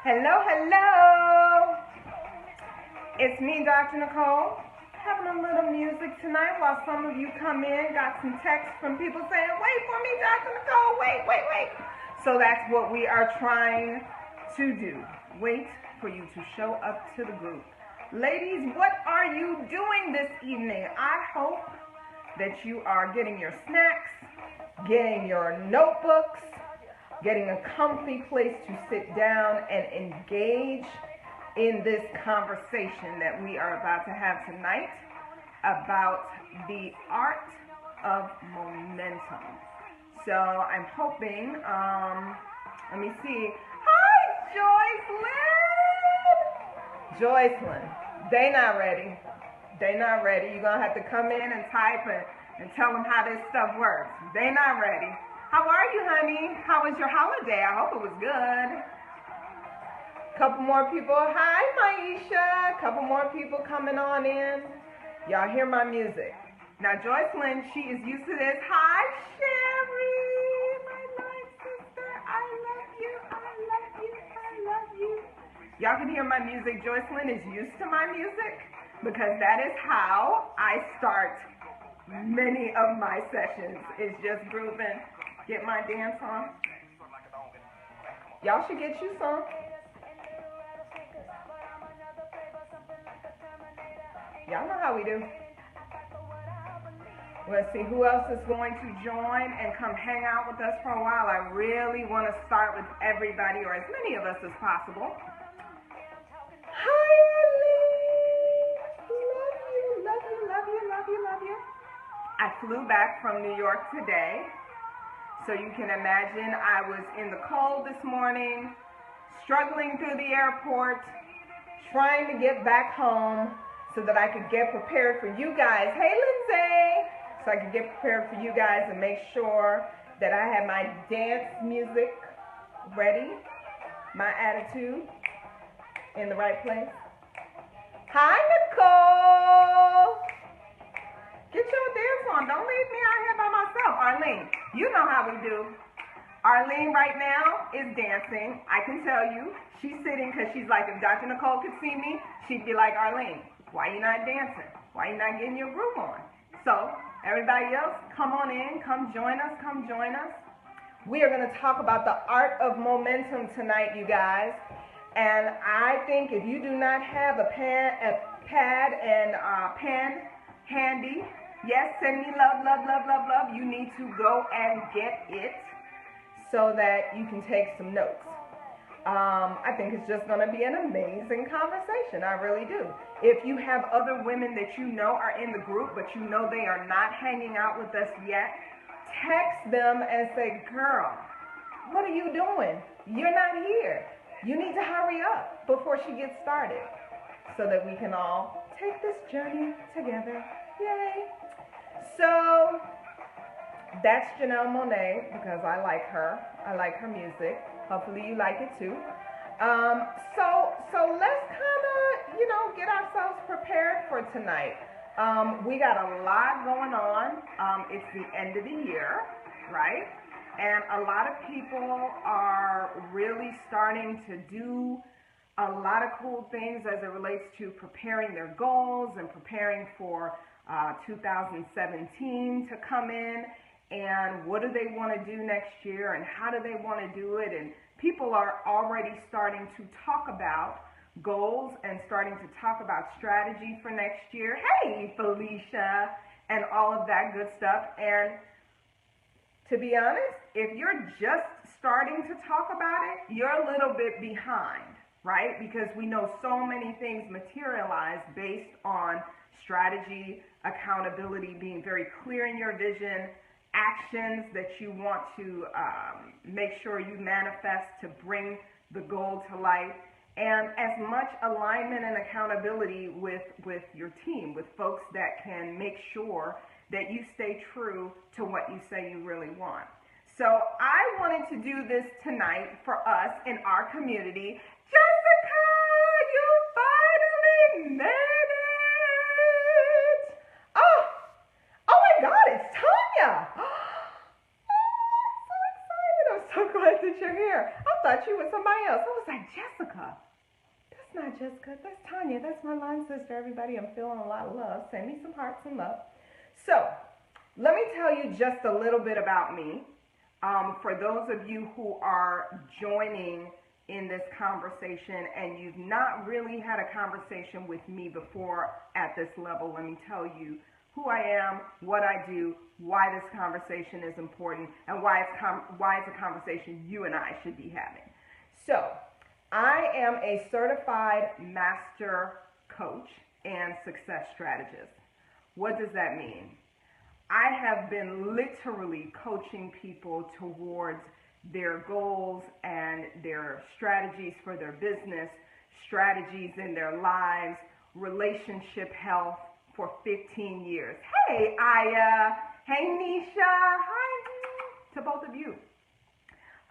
Hello, hello. It's me, Dr. Nicole, having a little music tonight while some of you come in. Got some texts from people saying, wait for me, Dr. Nicole, wait. So that's what we are trying to do. Wait for you to show up to the group. Ladies, what are you doing this evening? I hope that you are getting your snacks, getting your notebooks, getting a comfy place to sit down and engage in this conversation that we are about to have tonight about the art of momentum. So I'm hoping, let me see. Hi, Joycelyn. They not ready. You're going to have to come in and type and tell them how this stuff works. They not ready. How are you, honey? How was your holiday? I hope it was good. Couple more people. Hi, Maisha. Couple more people coming on in. Y'all hear my music. Now, Joycelyn, she is used to this. Hi, Sherry, my life sister. I love you. Y'all can hear my music. Joycelyn is used to my music because that is how I start many of my sessions. It's just grooving. Get my dance on. Y'all should get you some. Y'all know how we do. Let's see who else is going to join and come hang out with us for a while. I really want to start with everybody, or as many of us as possible. Hi, Arlene. Love you. I flew back from New York today. So you can imagine I was in the cold this morning, struggling through the airport, trying to get back home so that I could get prepared for you guys. Hey, Lindsay! So I could get prepared for you guys and make sure that I had my dance music ready, my attitude in the right place. Hi, Nicole! Get your dance on. Don't leave me out here by myself. Arlene, you know how we do. Arlene right now is dancing. I can tell you. She's sitting because she's like, if Dr. Nicole could see me, she'd be like, Arlene, why you not dancing? Why you not getting your groove on? So, everybody else, come on in. Come join us. We are going to talk about the art of momentum tonight, you guys. And I think if you do not have a pad and pen handy, yes, send me love. You need to go and get it so that you can take some notes. I think it's just going to be an amazing conversation. I really do. If you have other women that you know are in the group, but you know they are not hanging out with us yet, text them and say, girl, what are you doing? You're not here. You need to hurry up before she gets started so that we can all take this journey together. Yay! So that's Janelle Monáe because I like her. I like her music. Hopefully you like it too. So let's kind of, get ourselves prepared for tonight. We got a lot going on. It's the end of the year, right? And a lot of people are really starting to do a lot of cool things as it relates to preparing their goals and preparing for 2017 to come in, and what do they want to do next year and how do they want to do it, and people are already starting to talk about goals and starting to talk about strategy for next year. Hey, Felicia, and all of that good stuff. And to be honest, if you're just starting to talk about it, you're a little bit behind, right? Because we know so many things materialize based on strategy, accountability, being very clear in your vision, actions that you want to make sure you manifest to bring the goal to life, and as much alignment and accountability with your team, with folks that can make sure that you stay true to what you say you really want. So I wanted to do this tonight for us in our community. Jessica, you finally made it! Oh my God, it's Tanya! I'm so I'm glad that you're here. I thought you were somebody else. I was like, Jessica. That's not Jessica. That's Tanya. That's my line sister. Everybody, I'm feeling a lot of love. Send me some hearts and love. So, let me tell you just a little bit about me. For those of you who are joining in this conversation and you've not really had a conversation with me before at this level, let me tell you who I am, what I do, why this conversation is important, and why it's a conversation you and I should be having. So, I am a certified master coach and success strategist. What does that mean? I have been literally coaching people towards their goals and their strategies for their business, strategies in their lives, relationship health for 15 years. Hey, Aya. Hey, Nisha. Hi to both of you.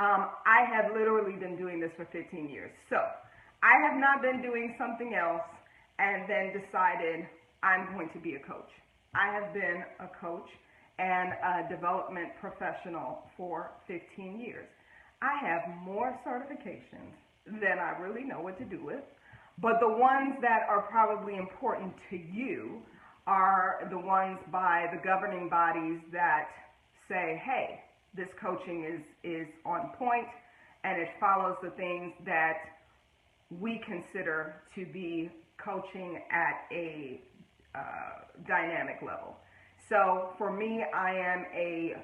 I have literally been doing this for 15 years. So I have not been doing something else and then decided I'm going to be a coach. I have been a coach and a development professional for 15 years. I have more certifications than I really know what to do with, but the ones that are probably important to you are the ones by the governing bodies that say, hey, this coaching is on point and it follows the things that we consider to be coaching at a dynamic level. So for me, I am a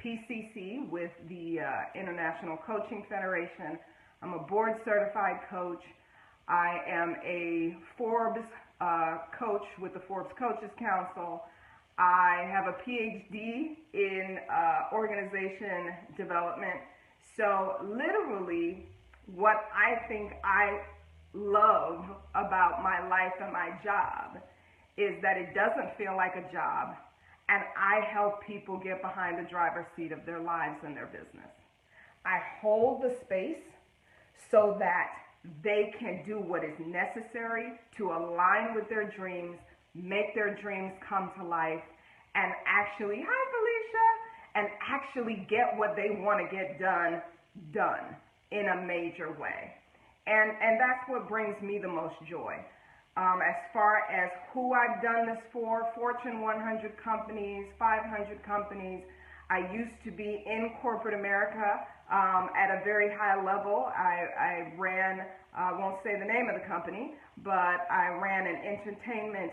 PCC with the International Coaching Federation. I'm a board certified coach. I am a Forbes coach with the Forbes Coaches Council. I have a PhD in organization development. So literally what I think I love about my life and my job is that it doesn't feel like a job, and I help people get behind the driver's seat of their lives and their business. I hold the space so that they can do what is necessary to align with their dreams, make their dreams come to life, and actually, hi Felicia, and actually get what they want to get done in a major way. And that's what brings me the most joy. As far as who I've done this for, Fortune 100 companies, 500 companies. I used to be in corporate America at a very high level. I ran, won't say the name of the company, but I ran an entertainment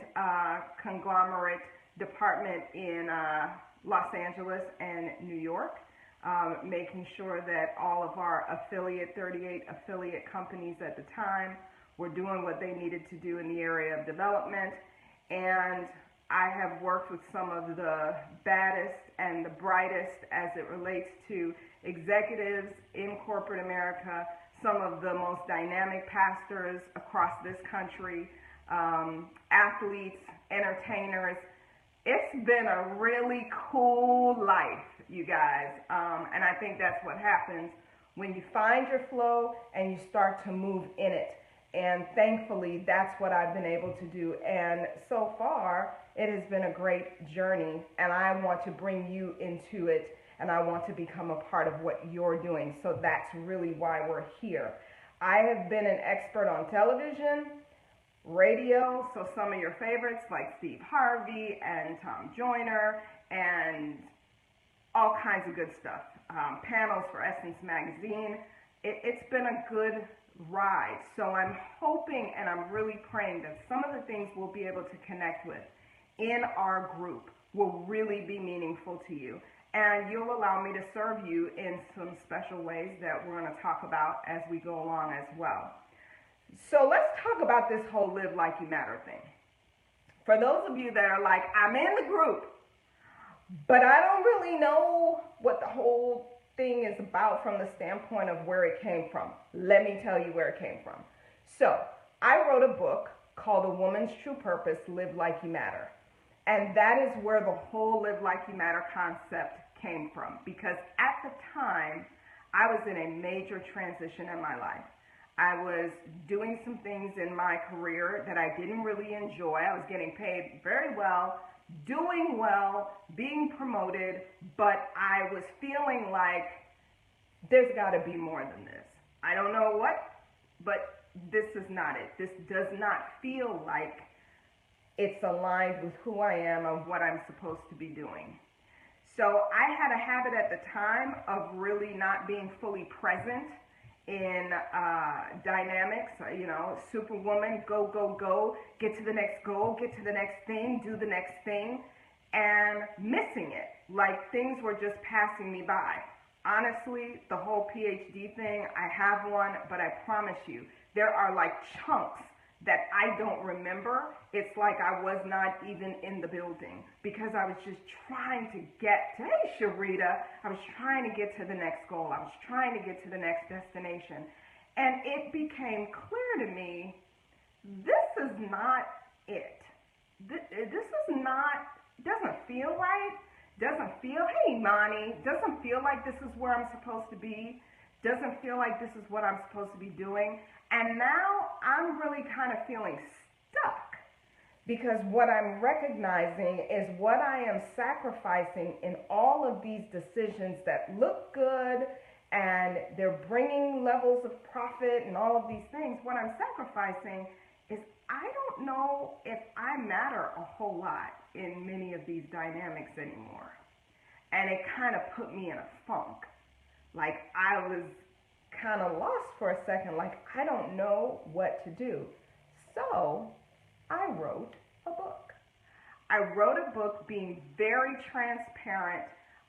conglomerate department in Los Angeles and New York, making sure that all of our 38 affiliate companies at the time were doing what they needed to do in the area of development. And I have worked with some of the baddest and the brightest as it relates to executives in corporate America, some of the most dynamic pastors across this country, athletes, entertainers. It's been a really cool life, you guys. And I think that's what happens when you find your flow and you start to move in it. And thankfully, that's what I've been able to do. And so far, it has been a great journey. And I want to bring you into it. And I want to become a part of what you're doing. So that's really why we're here. I have been an expert on television, radio, so some of your favorites like Steve Harvey and Tom Joyner and all kinds of good stuff. Panels for Essence Magazine. It's been a good ride. So I'm hoping and I'm really praying that some of the things we'll be able to connect with in our group will really be meaningful to you. And you'll allow me to serve you in some special ways that we're going to talk about as we go along as well. So let's talk about this whole Live Like You Matter thing. For those of you that are like, I'm in the group, but I don't really know what the whole thing is about from the standpoint of where it came from. Let me tell you where it came from. So I wrote a book called A Woman's True Purpose, Live Like You Matter. And that is where the whole Live Like You Matter concept came from. Because at the time, I was in a major transition in my life. I was doing some things in my career that I didn't really enjoy. I was getting paid very well, doing well, being promoted, but I was feeling like there's got to be more than this. I don't know what, but this is not it. This does not feel like it's aligned with who I am and what I'm supposed to be doing. So I had a habit at the time of really not being fully present in dynamics, superwoman, go, go, go, get to the next goal, get to the next thing, do the next thing, and missing it, like things were just passing me by. Honestly, the whole PhD thing, I have one, but I promise you, there are like chunks that I don't remember. It's like I was not even in the building because I was just trying to get to, hey Sharita, I was trying to get to the next goal. I was trying to get to the next destination. And it became clear to me, this is not it. This is not, doesn't feel right. Doesn't feel, hey Monty, doesn't feel like this is where I'm supposed to be. Doesn't feel like this is what I'm supposed to be doing. And now I'm really kind of feeling stuck because what I'm recognizing is what I am sacrificing in all of these decisions that look good and they're bringing levels of profit and all of these things. What I'm sacrificing is I don't know if I matter a whole lot in many of these dynamics anymore. And it kind of put me in a funk. Like I was kind of lost for a second, like I don't know what to do. So I wrote a book. I wrote a book being very transparent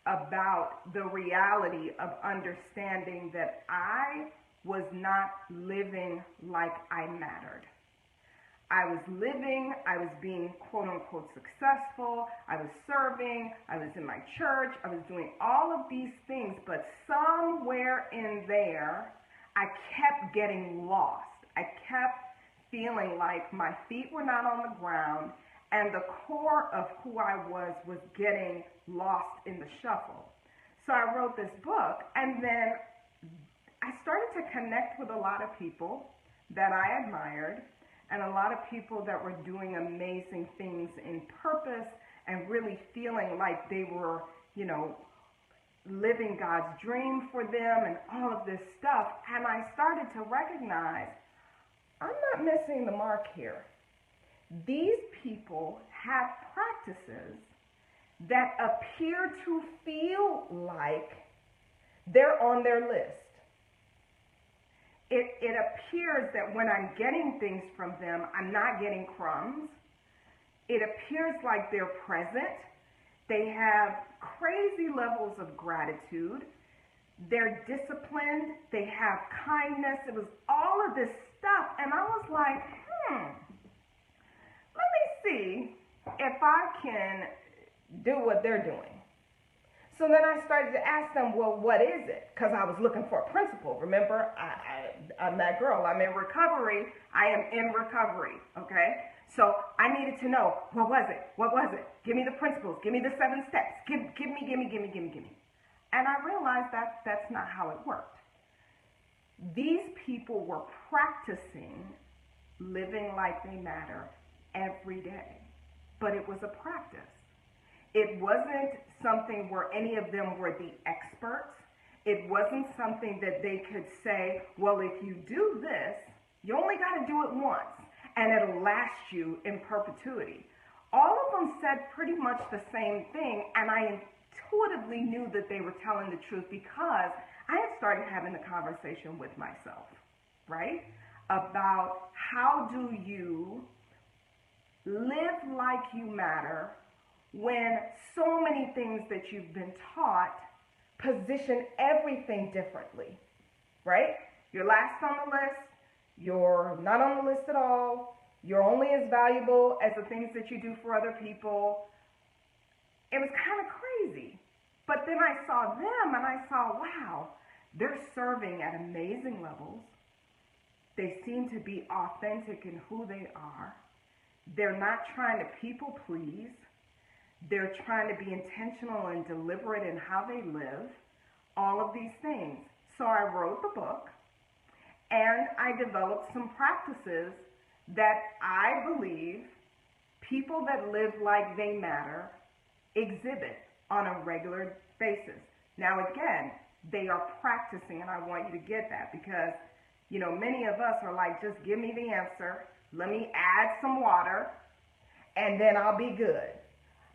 about the reality of understanding that I was not living like I mattered. I was living, I was being quote unquote successful, I was serving, I was in my church, I was doing all of these things, but somewhere in there, I kept getting lost. I kept feeling like my feet were not on the ground and the core of who I was getting lost in the shuffle. So I wrote this book and then I started to connect with a lot of people that I admired and a lot of people that were doing amazing things in purpose and really feeling like they were, living God's dream for them and all of this stuff. And I started to recognize I'm not missing the mark here. These people have practices that appear to feel like they're on their list. It appears that when I'm getting things from them, I'm not getting crumbs. It appears like they're present. They have crazy levels of gratitude. They're disciplined. They have kindness. It was all of this stuff. And I was like, let me see if I can do what they're doing. So then I started to ask them, well, what is it? Because I was looking for a principle. Remember, I'm that girl. I'm in recovery. I am in recovery, okay? So I needed to know, what was it? What was it? Give me the principles. Give me the 7 steps. Give me. And I realized that that's not how it worked. These people were practicing living like they matter every day. But it was a practice. It wasn't something where any of them were the experts. It wasn't something that they could say, well, if you do this, you only got to do it once, and it'll last you in perpetuity. All of them said pretty much the same thing, and I intuitively knew that they were telling the truth because I had started having a conversation with myself, right? About how do you live like you matter when so many things that you've been taught position everything differently, right? You're last on the list, you're not on the list at all, you're only as valuable as the things that you do for other people. It was kind of crazy. But then I saw them and I saw, wow, they're serving at amazing levels. They seem to be authentic in who they are. They're not trying to people please. They're trying to be intentional and deliberate in how they live, all of these things. So I wrote the book, and I developed some practices that I believe people that live like they matter exhibit on a regular basis. Now again, They are practicing, and I want you to get that because, many of us are like, just give me the answer. Let me add some water, and then I'll be good.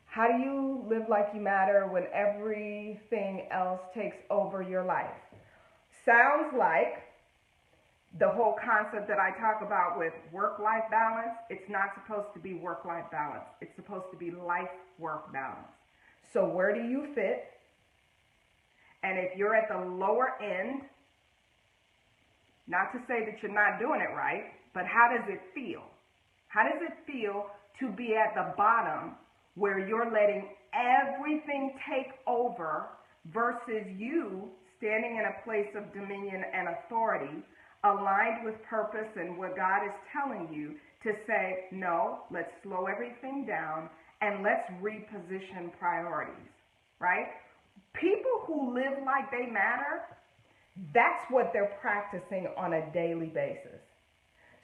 How do you live like you matter when everything else takes over your life? Sounds like the whole concept that I talk about with work-life balance. It's not supposed to be work-life balance. It's supposed to be life-work balance. So where do you fit? And if you're at the lower end, not to say that you're not doing it right, but how does it feel? How does it feel to be at the bottom where you're letting everything take over versus you standing in a place of dominion and authority, aligned with purpose and what God is telling you to say, no, let's slow everything down and let's reposition priorities, right? People who live like they matter, that's what they're practicing on a daily basis.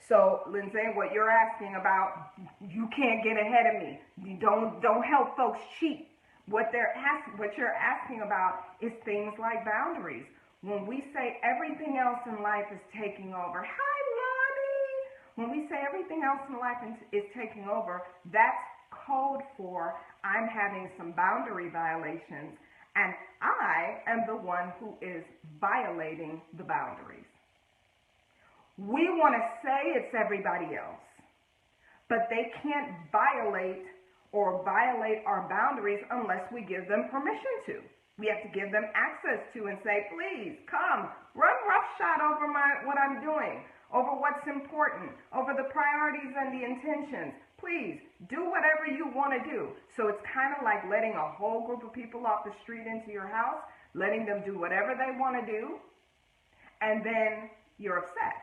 So, Lindsay, what you're asking about, you can't get ahead of me. You don't help folks cheat. What you're asking about is things like boundaries. When we say everything else in life is taking over, hi, Lonnie. When we say everything else in life is taking over, that's code for I'm having some boundary violations, and I am the one who is violating the boundaries. We want to say it's everybody else, but they can't violate our boundaries unless we give them permission to. We have to give them access to and say, please, come, run roughshod over what I'm doing, over what's important, over the priorities and the intentions. Please, do whatever you want to do. So it's kind of like letting a whole group of people off the street into your house, letting them do whatever they want to do, and then you're upset.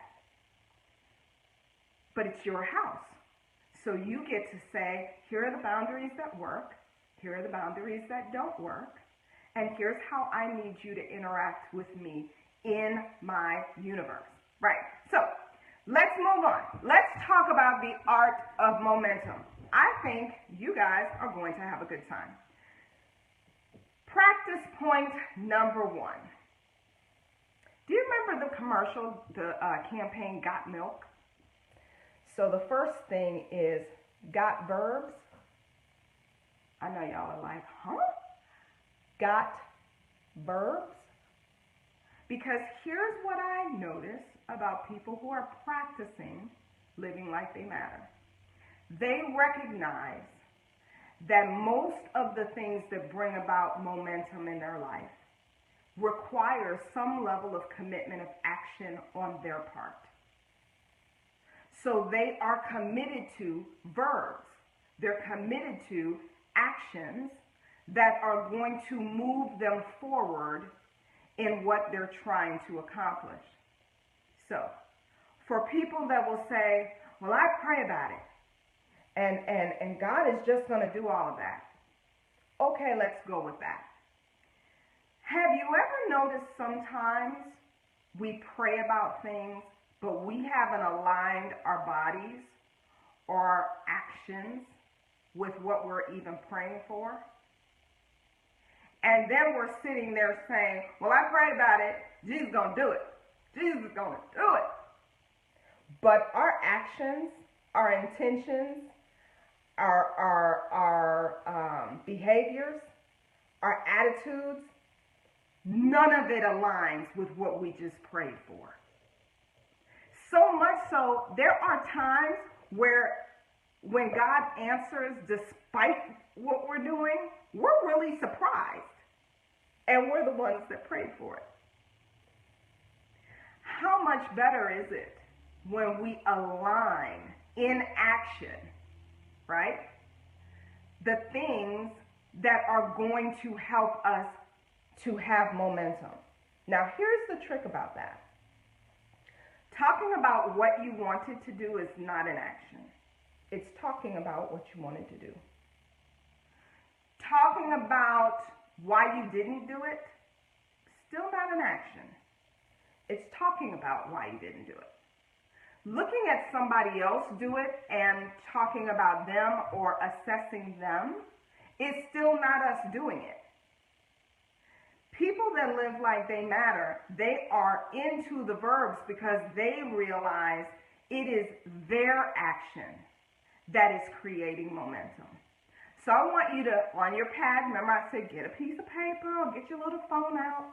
But it's your house. So you get to say, here are the boundaries that work, here are the boundaries that don't work, and here's how I need you to interact with me in my universe. Right, so let's move on. Let's talk about the art of momentum. I think you guys are going to have a good time. Practice point number 1. Do you remember the commercial, the campaign Got Milk? So the first thing is got verbs. I know y'all are like, huh? Got verbs? Because here's what I notice about people who are practicing living like they matter. They recognize that most of the things that bring about momentum in their life require some level of commitment of action on their part. So they are committed to verbs. They're committed to actions that are going to move them forward in what they're trying to accomplish. So, for people that will say, well, I pray about it, and God is just going to do all of that. Okay, let's go with that. Have you ever noticed sometimes we pray about things, but we haven't aligned our bodies or our actions with what we're even praying for? And then we're sitting there saying, well, I prayed about it. Jesus is going to do it. Jesus is going to do it. But our actions, our intentions, our behaviors, our attitudes, none of it aligns with what we just prayed for. So much so, there are times where when God answers despite what we're doing, we're really surprised. And we're the ones that prayed for it. How much better is it when we align in action, right? The things that are going to help us to have momentum. Now, here's the trick about that. Talking about what you wanted to do is not an action. It's talking about what you wanted to do. Talking about why you didn't do it, still not an action. It's talking about why you didn't do it. Looking at somebody else do it and talking about them or assessing them is still not us doing it. People that live like they matter, they are into the verbs because they realize it is their action that is creating momentum. So I want you to, on your pad, remember I said get a piece of paper or get your little phone out.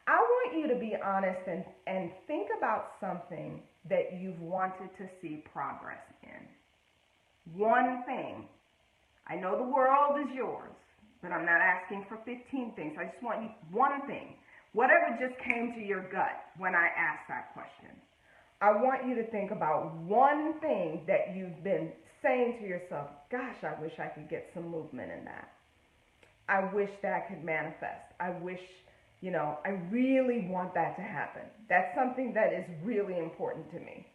I want you to be honest and think about something that you've wanted to see progress in. One thing. I know the world is yours, but I'm not asking for 15 things. I just want you one thing. Whatever just came to your gut when I asked that question. I want you to think about one thing that you've been saying to yourself, gosh, I wish I could get some movement in that. I wish that could manifest. I wish, I really want that to happen. That's something that is really important to me.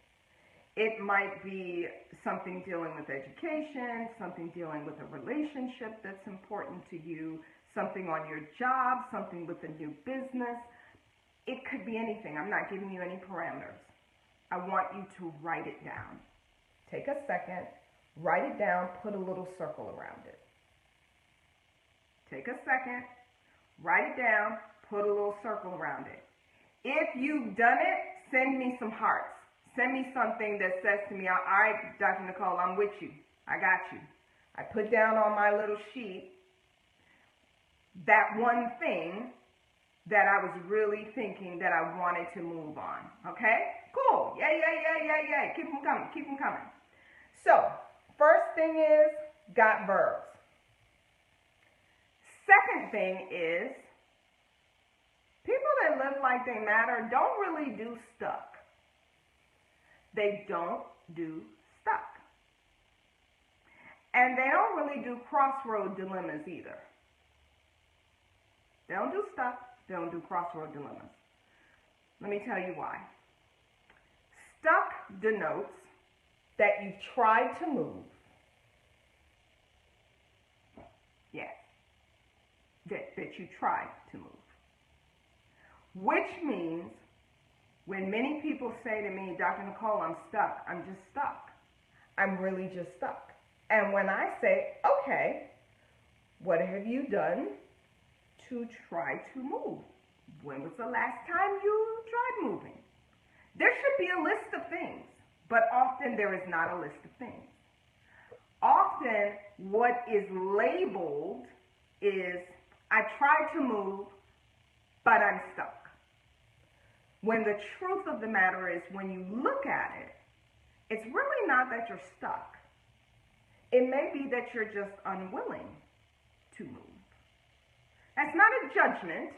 It might be something dealing with education, something dealing with a relationship that's important to you, something on your job, something with a new business. It could be anything. I'm not giving you any parameters. I want you to write it down. Take a second, write it down, put a little circle around it. Take a second, write it down, put a little circle around it. If you've done it, send me some hearts. Send me something that says to me, all right, Dr. Nicole, I'm with you. I got you. I put down on my little sheet that one thing that I was really thinking that I wanted to move on. Okay? Cool. Yay. Keep them coming. So, first thing is, got verbs. Second thing is, people that live like they matter don't really do stuck. They don't do stuck. And they don't really do crossroad dilemmas either. They don't do stuck. They don't do crossroad dilemmas. Let me tell you why. Stuck denotes that you've tried to move. Yes. That you tried to move. Which means when many people say to me, Dr. Nicole, I'm stuck, I'm just stuck. I'm really just stuck. And when I say, okay, what have you done to try to move? When was the last time you tried moving? There should be a list of things, but often there is not a list of things. Often what is labeled is, I tried to move, but I'm stuck. When the truth of the matter is, when you look at it, it's really not that you're stuck. It may be that you're just unwilling to move. That's not a judgment.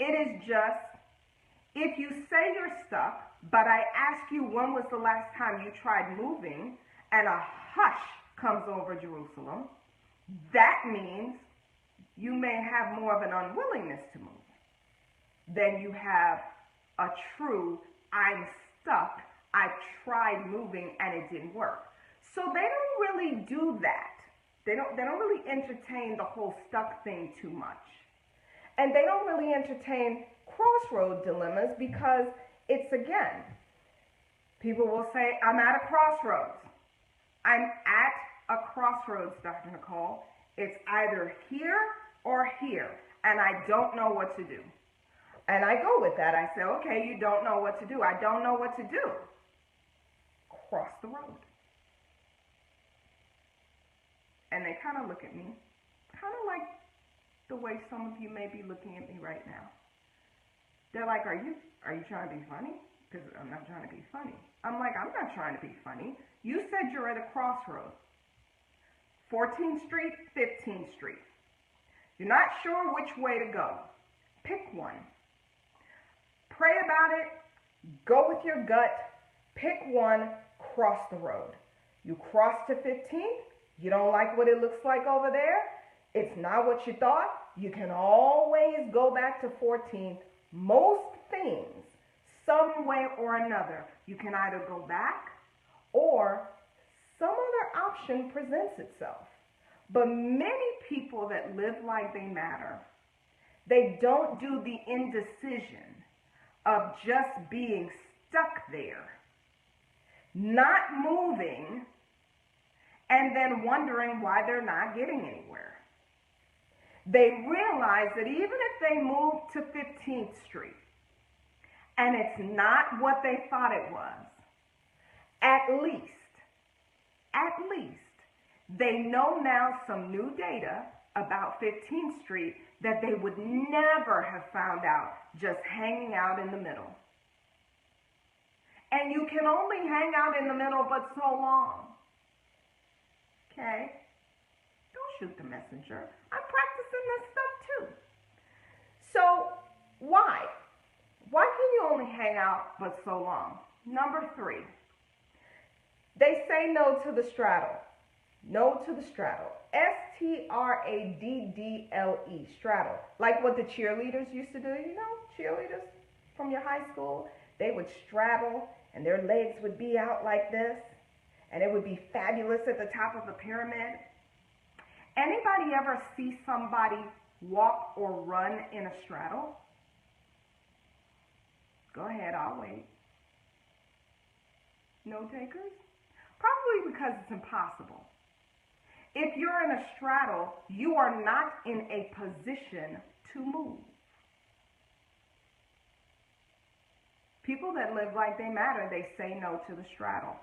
It is just, if you say you're stuck, but I ask you when was the last time you tried moving, and a hush comes over Jerusalem, that means you may have more of an unwillingness to move than you have a true, I'm stuck, I've tried moving and it didn't work. So they don't really do that. They don't really entertain the whole stuck thing too much. And they don't really entertain crossroad dilemmas because it's, again, people will say, I'm at a crossroads. I'm at a crossroads, Dr. Nicole. It's either here or here, and I don't know what to do. And I go with that. I say, okay, you don't know what to do. I don't know what to do. Cross the road. And they kind of look at me, kind of like the way some of you may be looking at me right now. They're like, are you trying to be funny? Because I'm not trying to be funny. I'm like, I'm not trying to be funny. You said you're at a crossroad. 14th Street, 15th Street. You're not sure which way to go. Pick one. Pray about it. Go with your gut. Pick one. Cross the road. You cross to 15th. You don't like what it looks like over there. It's not what you thought. You can always go back to 14th. Most things, some way or another, you can either go back or some other option presents itself. But many people that live like they matter, they don't do the indecision of just being stuck there, not moving, and then wondering why they're not getting anywhere. They realized that even if they moved to 15th Street and it's not what they thought it was, at least, they know now some new data about 15th Street that they would never have found out just hanging out in the middle. And you can only hang out in the middle but so long. Okay? Don't shoot the messenger. I'm practicing this stuff too. So, why? Why can you only hang out but so long? Number 3. They say no to the straddle. No to the straddle. S-T-R-A-D-D-L-E. Straddle. Like what the cheerleaders used to do. You know, cheerleaders from your high school, they would straddle and their legs would be out like this. And it would be fabulous at the top of the pyramid. Anybody ever see somebody walk or run in a straddle? Go ahead, I'll wait. No takers? Probably because it's impossible. If you're in a straddle, you are not in a position to move. People that live like they matter, they say no to the straddle.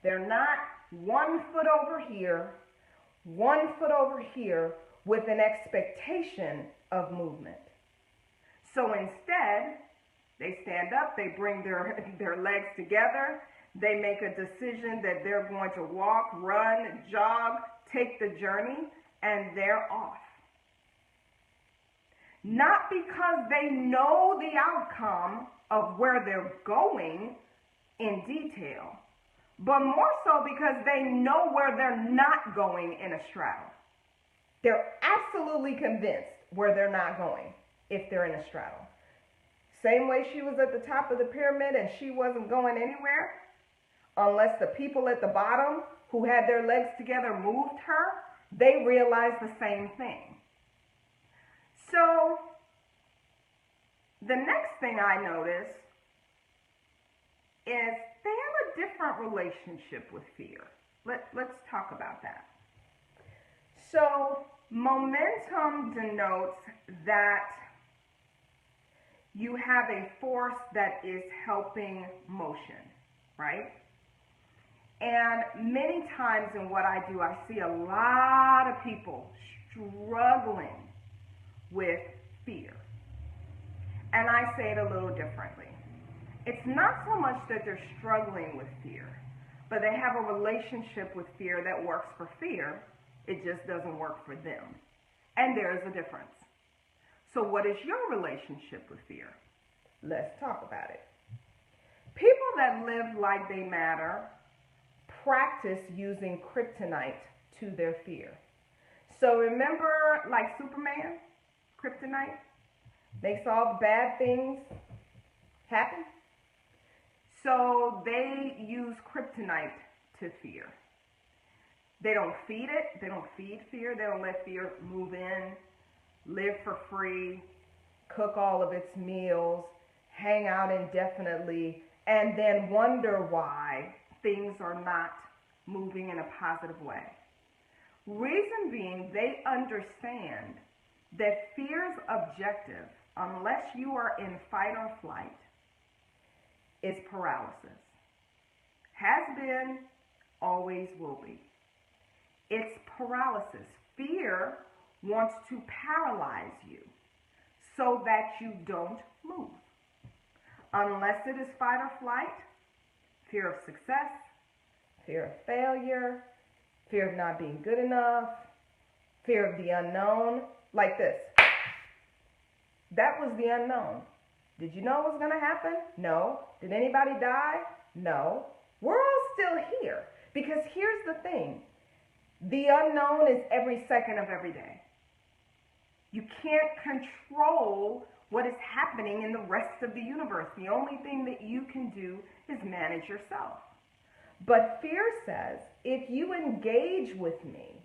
They're not 1 foot over here, 1 foot over here with an expectation of movement. So instead, they stand up, they bring their legs together, they make a decision that they're going to walk, run, jog, take the journey, and they're off. Not because they know the outcome of where they're going in detail, but more so because they know where they're not going in a straddle. They're absolutely convinced where they're not going if they're in a straddle. Same way she was at the top of the pyramid and she wasn't going anywhere unless the people at the bottom who had their legs together moved her, they realized the same thing. So the next thing I noticed is they have a different relationship with fear. Let's talk about that. So momentum denotes that you have a force that is helping motion, right? And many times in what I do, I see a lot of people struggling with fear. And I say it a little differently. It's not so much that they're struggling with fear, but they have a relationship with fear that works for fear. It just doesn't work for them. And there is a difference. So what is your relationship with fear? Let's talk about it. People that live like they matter practice using kryptonite to their fear. So remember, like Superman, kryptonite makes all the bad things happen. So they use kryptonite to fear. They don't feed it. They don't feed fear. They don't let fear move in, live for free, cook all of its meals, hang out indefinitely, and then wonder why things are not moving in a positive way. Reason being, they understand that fear's objective, unless you are in fight or flight, is paralysis. Has been, always will be. It's paralysis. Fear wants to paralyze you so that you don't move. Unless it is fight or flight, fear of success, fear of failure, fear of not being good enough, fear of the unknown, like this. That was the unknown. Did you know it was going to happen? No. Did anybody die? No. We're all still here. Because here's the thing. The unknown is every second of every day. You can't control what is happening in the rest of the universe. The only thing that you can do is manage yourself. But fear says, if you engage with me,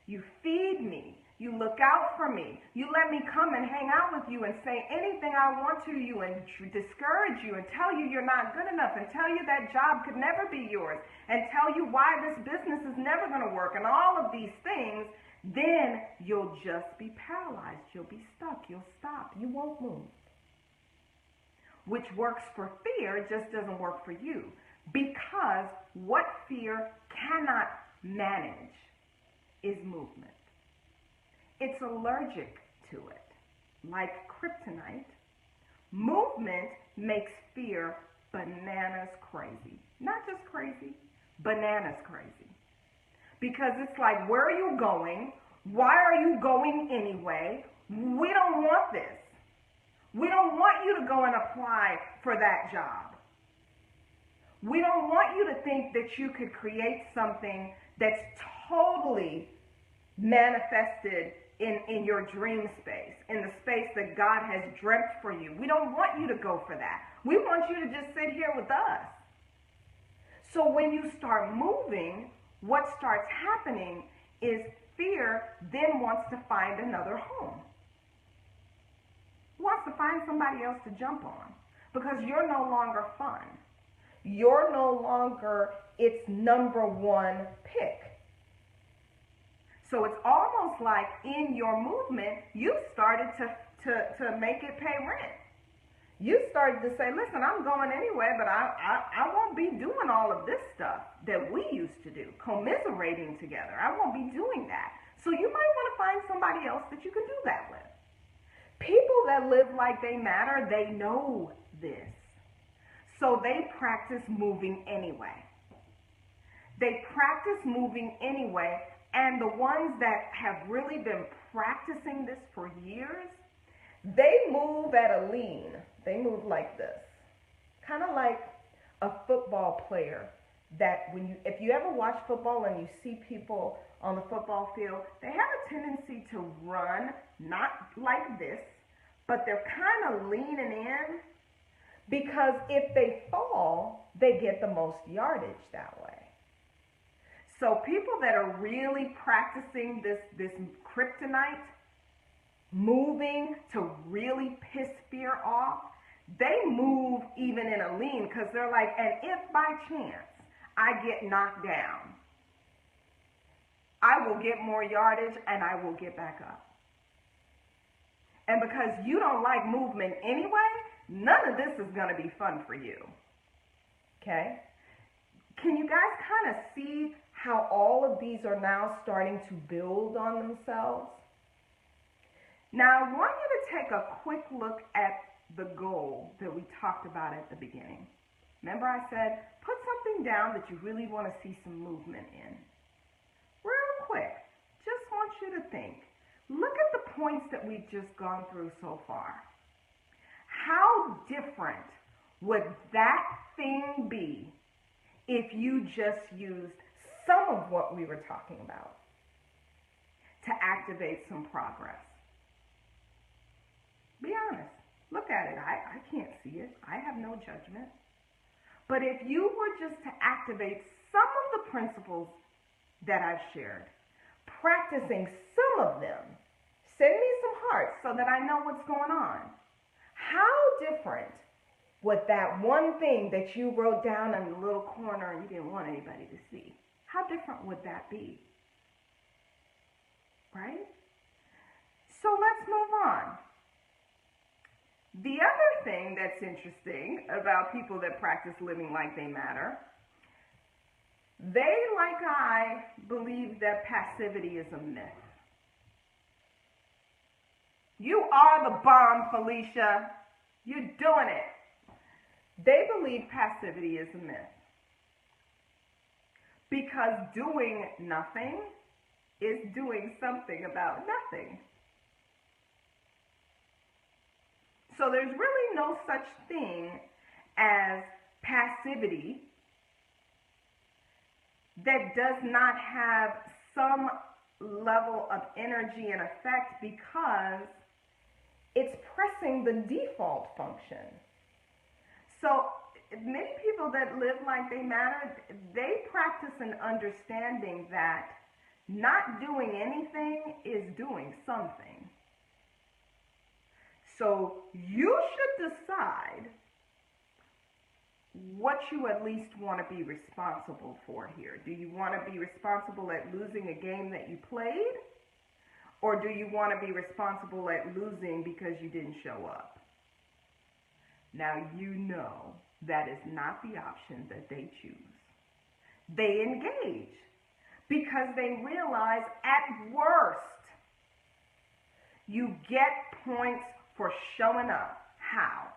you feed me, you look out for me, you let me come and hang out with you and say anything I want to you and discourage you and tell you you're not good enough and tell you that job could never be yours and tell you why this business is never going to work and all of these things, then you'll just be paralyzed. You'll be stuck. You'll stop. You won't move. Which works for fear just doesn't work for you, because what fear cannot manage is movement. It's allergic to it. Like kryptonite, movement makes fear bananas crazy. Not just crazy, bananas crazy. Because it's like, where are you going? Why are you going anyway? We don't want this. We don't want you to go and apply for that job. We don't want you to think that you could create something that's totally manifested in your dream space, in the space that God has dreamt for you. We don't want you to go for that. We want you to just sit here with us. So when you start moving, what starts happening is fear then wants to find another home. Wants to find somebody else to jump on, because you're no longer fun. You're no longer its number one pick. So it's almost like in your movement, you started to make it pay rent. You started to say, listen, I'm going anyway, but I won't be doing all of this stuff that we used to do, commiserating together. I won't be doing that. So you might want to find somebody else that you can do that with. People that live like they matter, they know this. So they practice moving anyway. They practice moving anyway, and the ones that have really been practicing this for years, they move at a lean. They move like this. Kind of like a football player that if you ever watch football and you see people on the football field, they have a tendency to run, not like this, but they're kind of leaning in, because if they fall, they get the most yardage that way. So people that are really practicing this kryptonite, moving to really piss fear off, they move even in a lean, because they're like, and if by chance I get knocked down, I will get more yardage and I will get back up. And because you don't like movement anyway, none of this is going to be fun for you. Okay? Can you guys kind of see how all of these are now starting to build on themselves? Now, I want you to take a quick look at the goal that we talked about at the beginning. Remember I said, put something down that you really want to see some movement in. Real quick, just want you to think. Look at the points that we've just gone through so far. How different would that thing be if you just used some of what we were talking about to activate some progress? Be honest. Look at it. I can't see it. I have no judgment. But if you were just to activate some of the principles that I've shared, practicing some of them, send me some hearts so that I know what's going on. How different would that one thing that you wrote down in the little corner and you didn't want anybody to see, how different would that be? Right? So let's move on. The other thing that's interesting about people that practice living like they matter, they, like I, believe that passivity is a myth. You are the bomb, Felicia. You're doing it. They believe passivity is a myth, because doing nothing is doing something about nothing. So there's really no such thing as passivity that does not have some level of energy and effect, because it's pressing the default function. So many people that live like they matter, they practice an understanding that not doing anything is doing something. So you should decide what you at least want to be responsible for here. Do you want to be responsible at losing a game that you played? Or do you want to be responsible at losing because you didn't show up? Now you know that is not the option that they choose. They engage because they realize at worst you get points for showing up. How?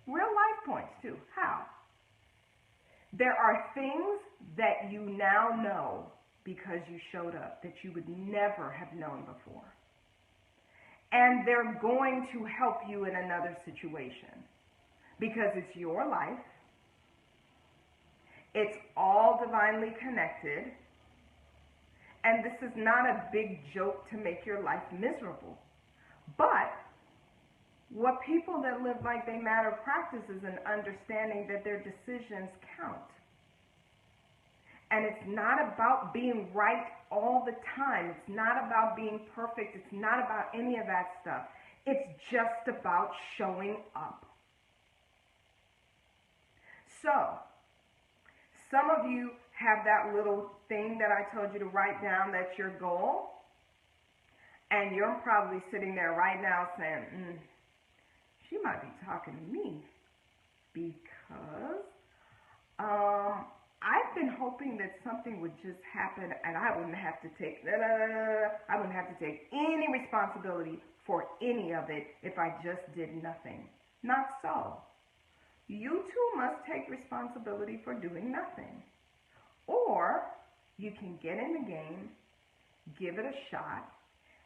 Real life points too. How? There are things that you now know because you showed up that you would never have known before. And they're going to help you in another situation because it's your life. It's all divinely connected. And this is not a big joke to make your life miserable. But what people that live like they matter practice is an understanding that their decisions count. And it's not about being right all the time. It's not about being perfect. It's not about any of that stuff. It's just about showing up. So, some of you have that little thing that I told you to write down that's your goal. And you're probably sitting there right now saying, she might be talking to me because I've been hoping that something would just happen and I wouldn't have to take any responsibility for any of it if I just did nothing. Not so. You too must take responsibility for doing nothing. Or you can get in the game, give it a shot,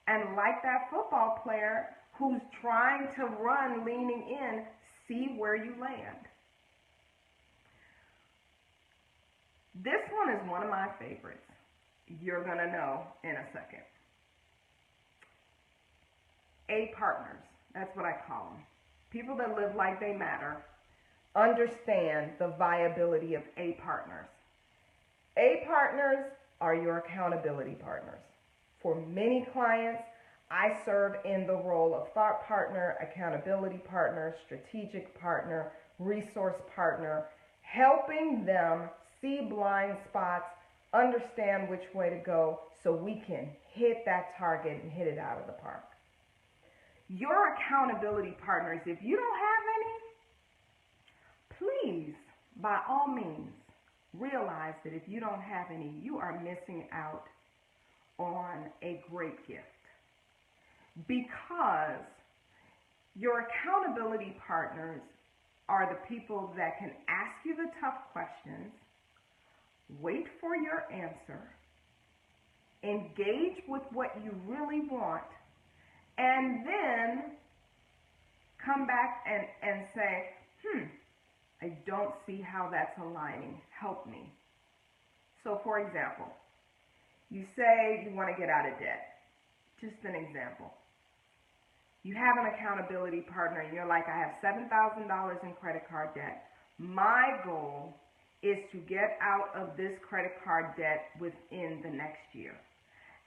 and like that football player who's trying to run, leaning in, see where you land. This one is one of my favorites. You're going to know in a second. A partners, that's what I call them. People that live like they matter understand the viability of A partners. A partners are your accountability partners. For many clients, I serve in the role of thought partner, accountability partner, strategic partner, resource partner, helping them see blind spots, understand which way to go so we can hit that target and hit it out of the park. Your accountability partners, if you don't have any, please, by all means, realize that if you don't have any, you are missing out on a great gift. Because your accountability partners are the people that can ask you the tough questions, wait for your answer, engage with what you really want, and then come back and say, I don't see how that's aligning. Help me. So for example, you say you want to get out of debt. Just an example. You have an accountability partner and you're like, I have $7,000 in credit card debt. My goal is to get out of this credit card debt within the next year.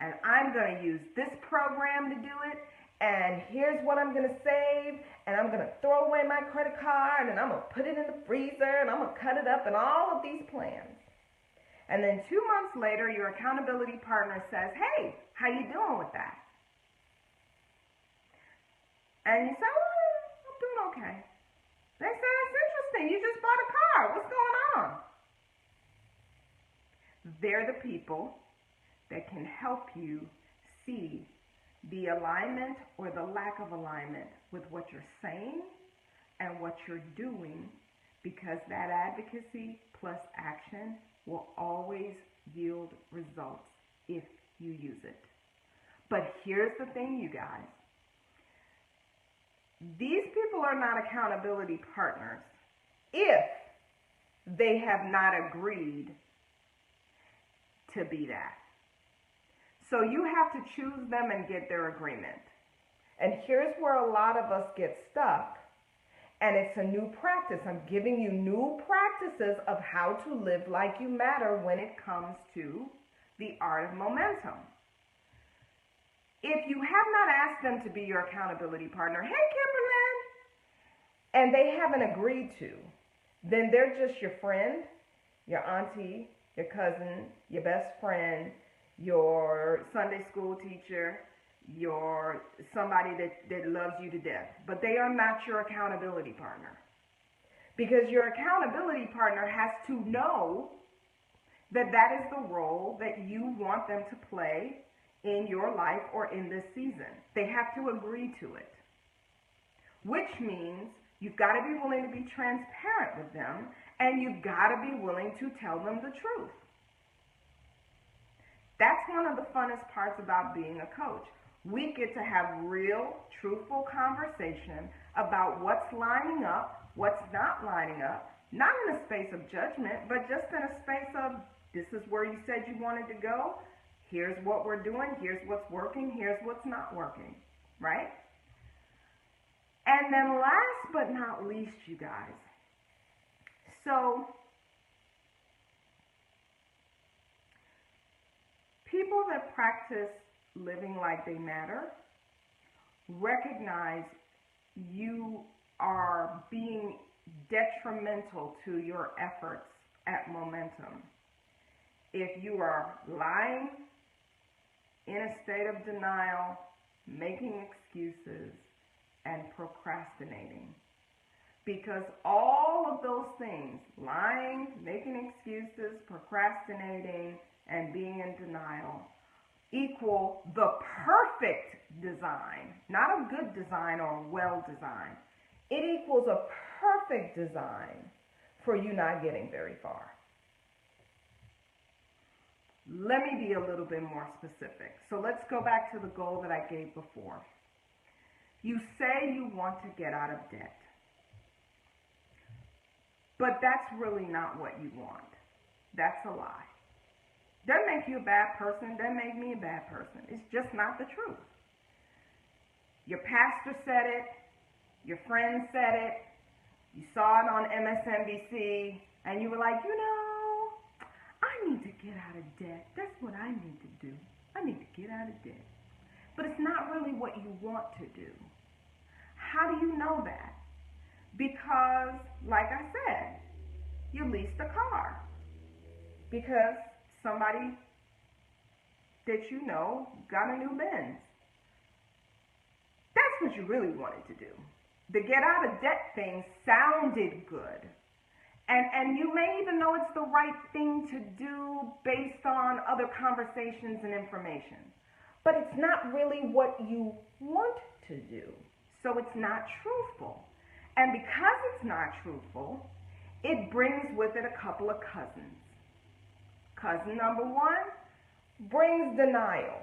And I'm going to use this program to do it. And here's what I'm going to save. And I'm going to throw away my credit card. And I'm going to put it in the freezer. And I'm going to cut it up and all of these plans. And then 2 months later, your accountability partner says, hey, how you doing with that? And you say, well, I'm doing okay. They say, that's interesting. You just bought a car. What's going on? They're the people that can help you see the alignment or the lack of alignment with what you're saying and what you're doing, because that advocacy plus action will always yield results if you use it. But here's the thing, you guys. These people are not accountability partners if they have not agreed to be that. So you have to choose them and get their agreement. And here's where a lot of us get stuck. And it's a new practice. I'm giving you new practices of how to live like you matter when it comes to the art of momentum. If you have not asked them to be your accountability partner, hey, Kimberlyn, and they haven't agreed to, then they're just your friend, your auntie, your cousin, your best friend, your Sunday school teacher, your somebody that loves you to death, but they are not your accountability partner. Because your accountability partner has to know that that is the role that you want them to play in your life or in this season. They have to agree to it, which means you've got to be willing to be transparent with them, and you've got to be willing to tell them the truth. That's one of the funnest parts about being a coach. We get to have real, truthful conversation about what's lining up, what's not lining up, not in a space of judgment, but just in a space of, this is where you said you wanted to go, here's what we're doing, here's what's working, here's what's not working, right? And then last but not least, you guys, so people that practice living like they matter recognize you are being detrimental to your efforts at momentum. If you are lying, in a state of denial, making excuses, and procrastinating. Because all of those things, lying, making excuses, procrastinating, and being in denial, equal the perfect design, not a good design or a well design. It equals a perfect design for you not getting very far. Let me be a little bit more specific. So let's go back to the goal that I gave before. You say you want to get out of debt, but that's really not what you want. That's a lie. Doesn't make you a bad person, doesn't make me a bad person. It's just not the truth. Your pastor said it, your friend said it, you saw it on MSNBC, and you were like, you know, I need to get out of debt. That's what I need to do. I need to get out of debt. But it's not really what you want to do. How do you know that? Because, like I said, you leased a car. Because somebody that you know got a new Benz. That's what you really wanted to do. The get out of debt thing sounded good. And you may even know it's the right thing to do based on other conversations and information. But it's not really what you want to do. So it's not truthful. And because it's not truthful, it brings with it a couple of cousins. Cousin number one brings denial.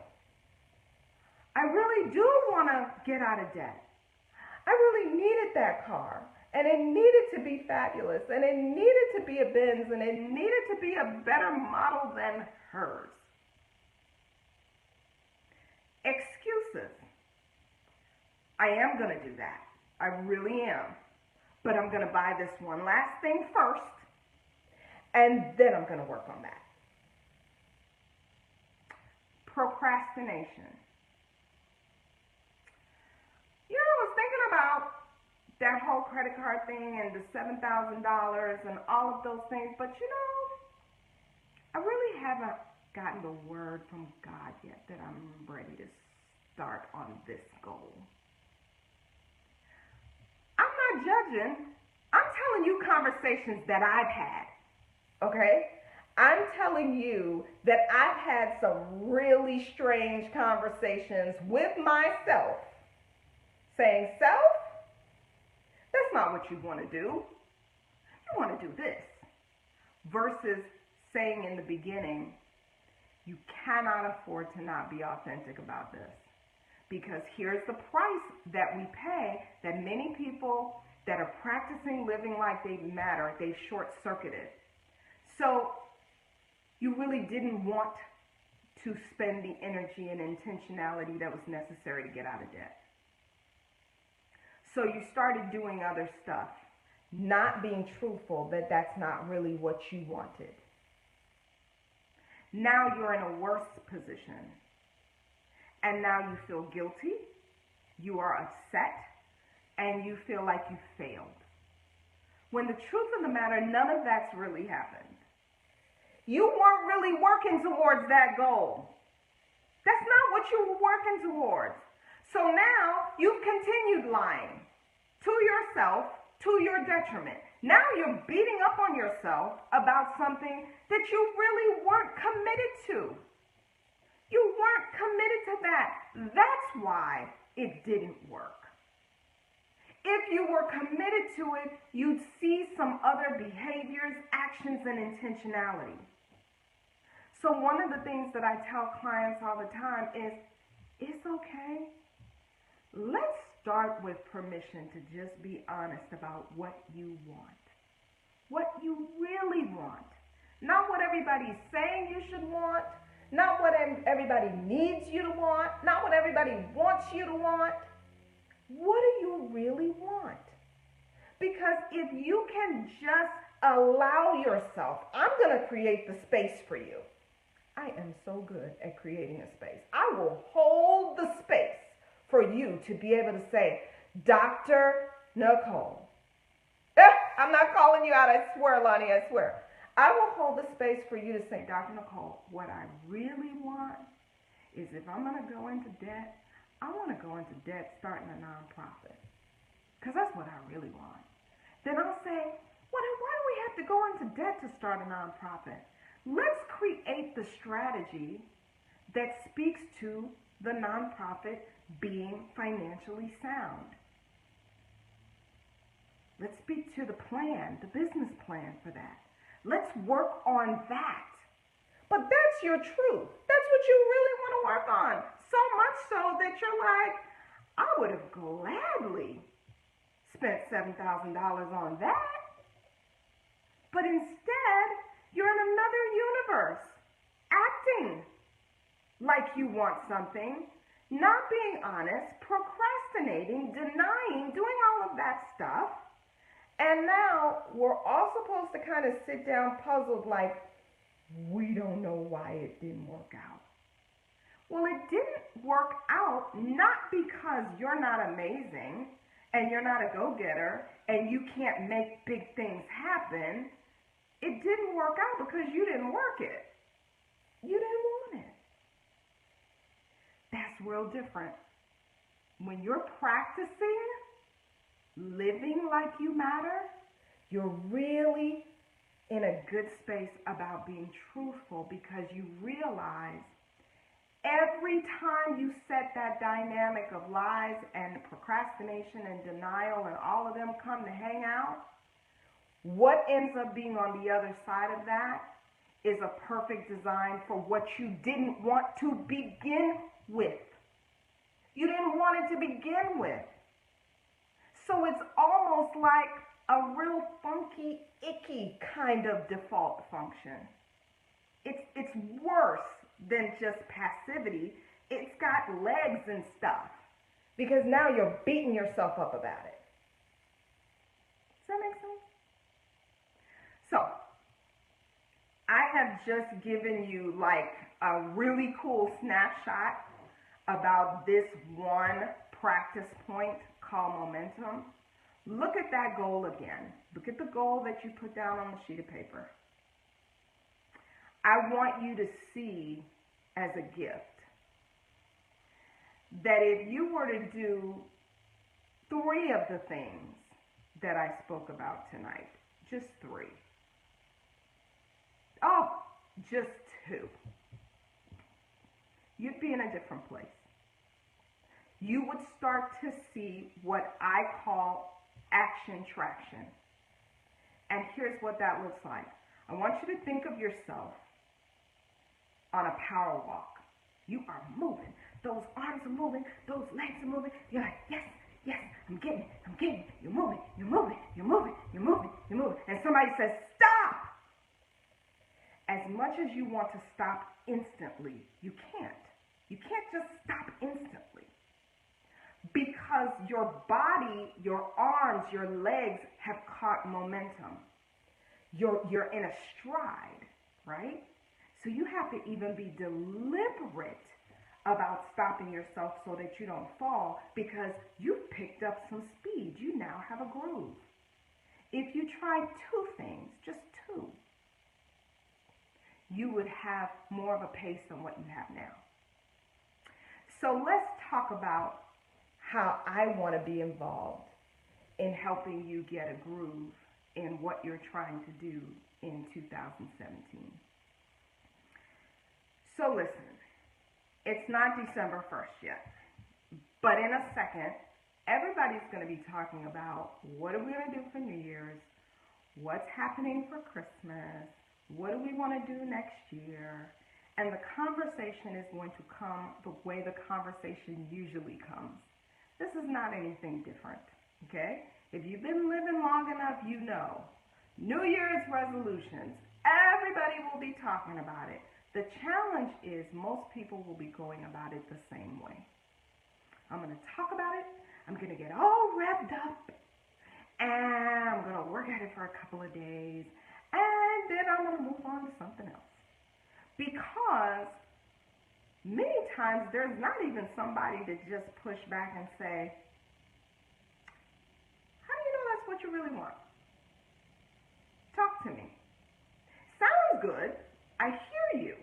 I really do want to get out of debt. I really needed that car, and it needed to be fabulous, and it needed to be a Benz, and it needed to be a better model than hers. Excuses. I am going to do that. I really am. But I'm going to buy this one last thing first, and then I'm going to work on that. Procrastination. You know, I was thinking about that whole credit card thing and the $7,000 and all of those things, but you know, I really haven't gotten the word from God yet that I'm ready to start on this goal. I'm not judging. I'm telling you conversations that I've had, okay? I'm telling you that I've had some really strange conversations with myself saying, self, that's not what you want to do. You want to do this. Versus saying in the beginning, you cannot afford to not be authentic about this. Because here's the price that we pay that many people that are practicing living like they matter, they've short-circuited. So you really didn't want to spend the energy and intentionality that was necessary to get out of debt. So you started doing other stuff, not being truthful that that's not really what you wanted. Now you're in a worse position. And now you feel guilty, you are upset, and you feel like you failed. When the truth of the matter, none of that's really happened. You weren't really working towards that goal. That's not what you were working towards. So now you've continued lying to yourself to your detriment. Now you're beating up on yourself about something that you really weren't committed to. You weren't committed to that. That's why it didn't work. If you were committed to it, you'd see some other behaviors, actions, and intentionality. So one of the things that I tell clients all the time is, it's okay. Let's start with permission to just be honest about what you want. What you really want. Not what everybody's saying you should want. Not what everybody needs you to want. Not what everybody wants you to want. What do you really want? Because if you can just allow yourself, I'm going to create the space for you. I am so good at creating a space. I will hold the space for you to be able to say, Dr. Nicole. I'm not calling you out, I swear, Lonnie, I swear. I will hold the space for you to say, Dr. Nicole, what I really want is if I'm going to go into debt, I want to go into debt starting a nonprofit. Because that's what I really want. Then I'll say, why do we have to go into debt to start a nonprofit? Let's create the strategy that speaks to the nonprofit being financially sound. Let's speak to the plan, the business plan for that. Let's work on that. But that's your truth. That's what you really want to work on. So much so that you're like, I would have gladly spent $7,000 on that. But instead, you're in another universe, acting like you want something, not being honest, procrastinating, denying, doing all of that stuff. And now we're all supposed to kind of sit down puzzled like, we don't know why it didn't work out. Well, it didn't work out not because you're not amazing and you're not a go-getter and you can't make big things happen. It didn't work out because you didn't work it. You didn't want it. That's real different. When you're practicing living like you matter, you're really in a good space about being truthful because you realize every time you set that dynamic of lies and procrastination and denial and all of them come to hang out, what ends up being on the other side of that is a perfect design for what you didn't want to begin with. You didn't want it to begin with. So it's almost like a real funky, icky kind of default function. It's worse than just passivity. It's got legs and stuff because now you're beating yourself up about it. Does that make sense? So I have just given you like a really cool snapshot about this one practice point called momentum. Look at that goal again. Look at the goal that you put down on the sheet of paper. I want you to see as a gift that if you were to do 3 of the things that I spoke about tonight, just 3. Oh, just 2. You'd be in a different place. You would start to see what I call action traction. And here's what that looks like. I want you to think of yourself on a power walk. You are moving. Those arms are moving. Those legs are moving. You're like, yes, yes, I'm getting it. You're moving, you're moving, you're moving, you're moving, you're moving. And somebody says, stop. As much as you want to stop instantly, you can't. You can't just stop instantly. Because your body, your arms, your legs have caught momentum. You're in a stride, right? So you have to even be deliberate about stopping yourself so that you don't fall because you've picked up some speed. You now have a groove. If you try 2 things, just 2, you would have more of a pace than what you have now. So let's talk about how I want to be involved in helping you get a groove in what you're trying to do in 2017. So listen, it's not December 1st yet, but in a second, everybody's going to be talking about what are we going to do for New Year's, what's happening for Christmas, what do we want to do next year, and the conversation is going to come the way the conversation usually comes. This is not anything different, okay? If you've been living long enough, you know. New Year's resolutions, everybody will be talking about it. The challenge is most people will be going about it the same way. I'm going to talk about it, I'm going to get all wrapped up, and I'm going to work at it for a couple of days, and then I'm going to move on to something else. Because many times there's not even somebody to just push back and say, how do you know that's what you really want? Talk to me. Sounds good. I hear you.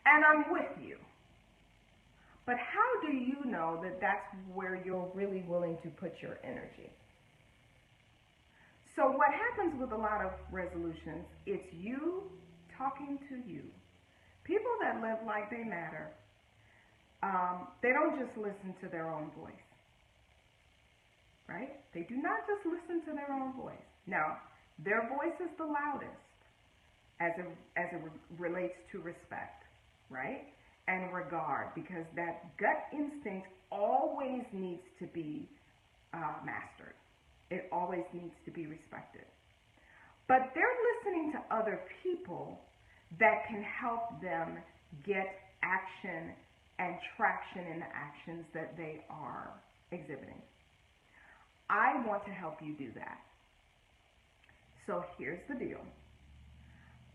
And I'm with you. But how do you know that that's where you're really willing to put your energy? So what happens with a lot of resolutions, it's you talking to you. People that live like they matter, they don't just listen to their own voice, right? They do not just listen to their own voice. Now, their voice is the loudest as it relates to respect, right? And regard, because that gut instinct always needs to be mastered. It always needs to be respected. But they're listening to other people that can help them get action and traction in the actions that they are exhibiting. I want to help you do that. So here's the deal.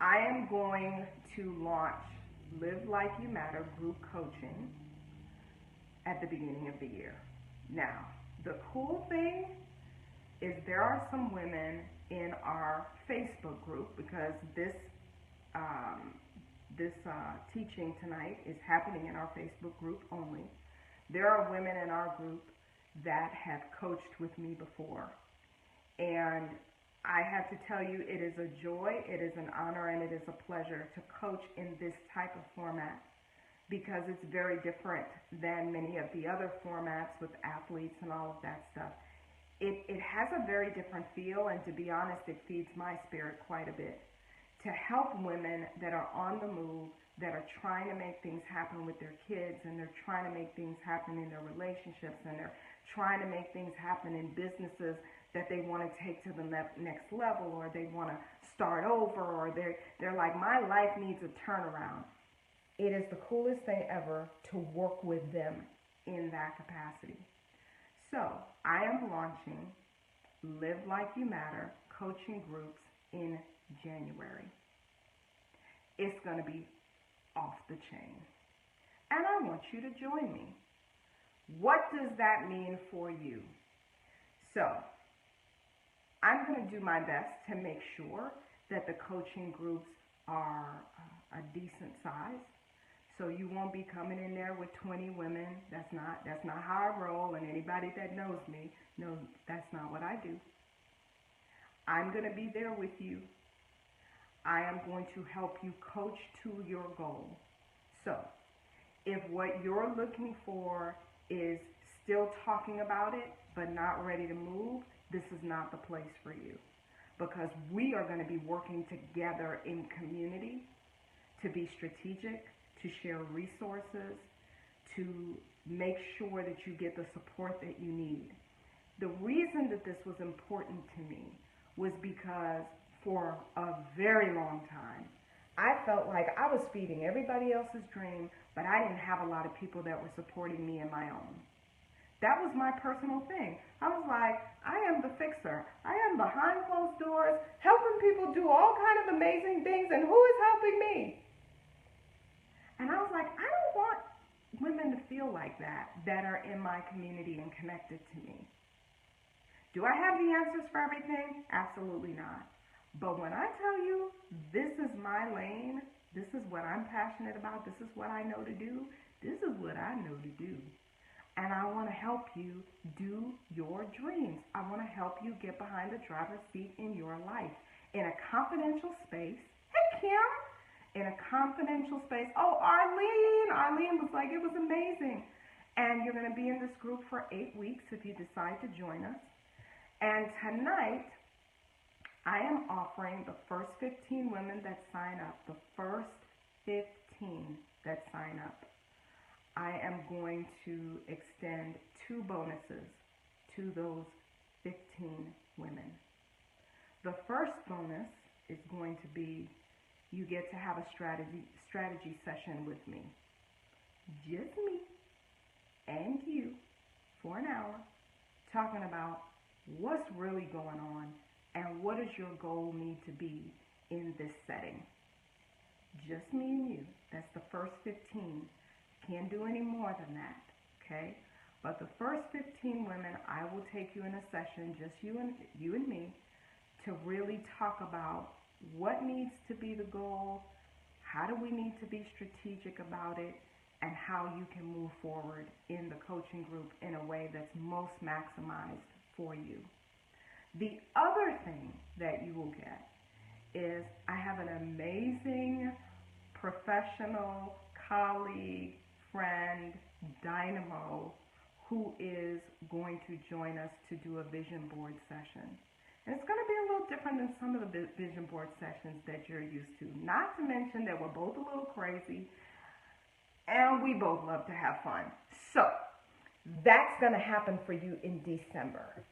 I am going to launch Live Like You Matter group coaching at the beginning of the year. Now, the cool thing is there are some women in our Facebook group, because this teaching tonight is happening in our Facebook group only. There are women in our group that have coached with me before. And I have to tell you, it is a joy, it is an honor, and it is a pleasure to coach in this type of format, because it's very different than many of the other formats with athletes and all of that stuff. It has a very different feel, and to be honest, it feeds my spirit quite a bit. To help women that are on the move, that are trying to make things happen with their kids, and they're trying to make things happen in their relationships, and they're trying to make things happen in businesses that they want to take to the next level, or they want to start over, or they're like, my life needs a turnaround. It is the coolest thing ever to work with them in that capacity. So I am launching Live Like You Matter coaching groups in January. It's going to be off the chain. And I want you to join me. What does that mean for you? So I'm going to do my best to make sure that the coaching groups are a decent size. So you won't be coming in there with 20 women. That's not how I roll, and anybody that knows me knows that's not what I do. I'm going to be there with you. I am going to help you coach to your goal. So if what you're looking for is still talking about it but not ready to move, this is not the place for you, because we are going to be working together in community to be strategic, to share resources, to make sure that you get the support that you need. The reason that this was important to me was because for a very long time, I felt like I was feeding everybody else's dream, but I didn't have a lot of people that were supporting me in my own. That was my personal thing. I was like, I am the fixer. I am behind closed doors, helping people do all kinds of amazing things, and who is helping me? And I was like, I don't want women to feel like that are in my community and connected to me. Do I have the answers for everything? Absolutely not. But when I tell you this is my lane, this is what I'm passionate about, this is what I know to do, This is what I know to do. And I want to help you do your dreams. I want to help you get behind the driver's seat in your life in a confidential space. Hey, Kim. In a confidential space. Oh, Arlene. Arlene was like, it was amazing. And you're going to be in this group for 8 weeks if you decide to join us. And tonight, I am offering the first 15 women that sign up, the first 15 that sign up, I am going to extend 2 bonuses to those 15 women. The first bonus is going to be you get to have a strategy session with me. Just me and you for an hour talking about what's really going on and what does your goal need to be in this setting. Just me and you. That's the first 15. Can't do any more than that, okay? But the first 15 women, I will take you in a session, just you and me, to really talk about what needs to be the goal, how do we need to be strategic about it, and how you can move forward in the coaching group in a way that's most maximized for you. The other thing that you will get is I have an amazing professional colleague, friend, dynamo, who is going to join us to do a vision board session. And it's going to be a little different than some of the vision board sessions that you're used to. Not to mention that we're both a little crazy and we both love to have fun. So that's going to happen for you in December.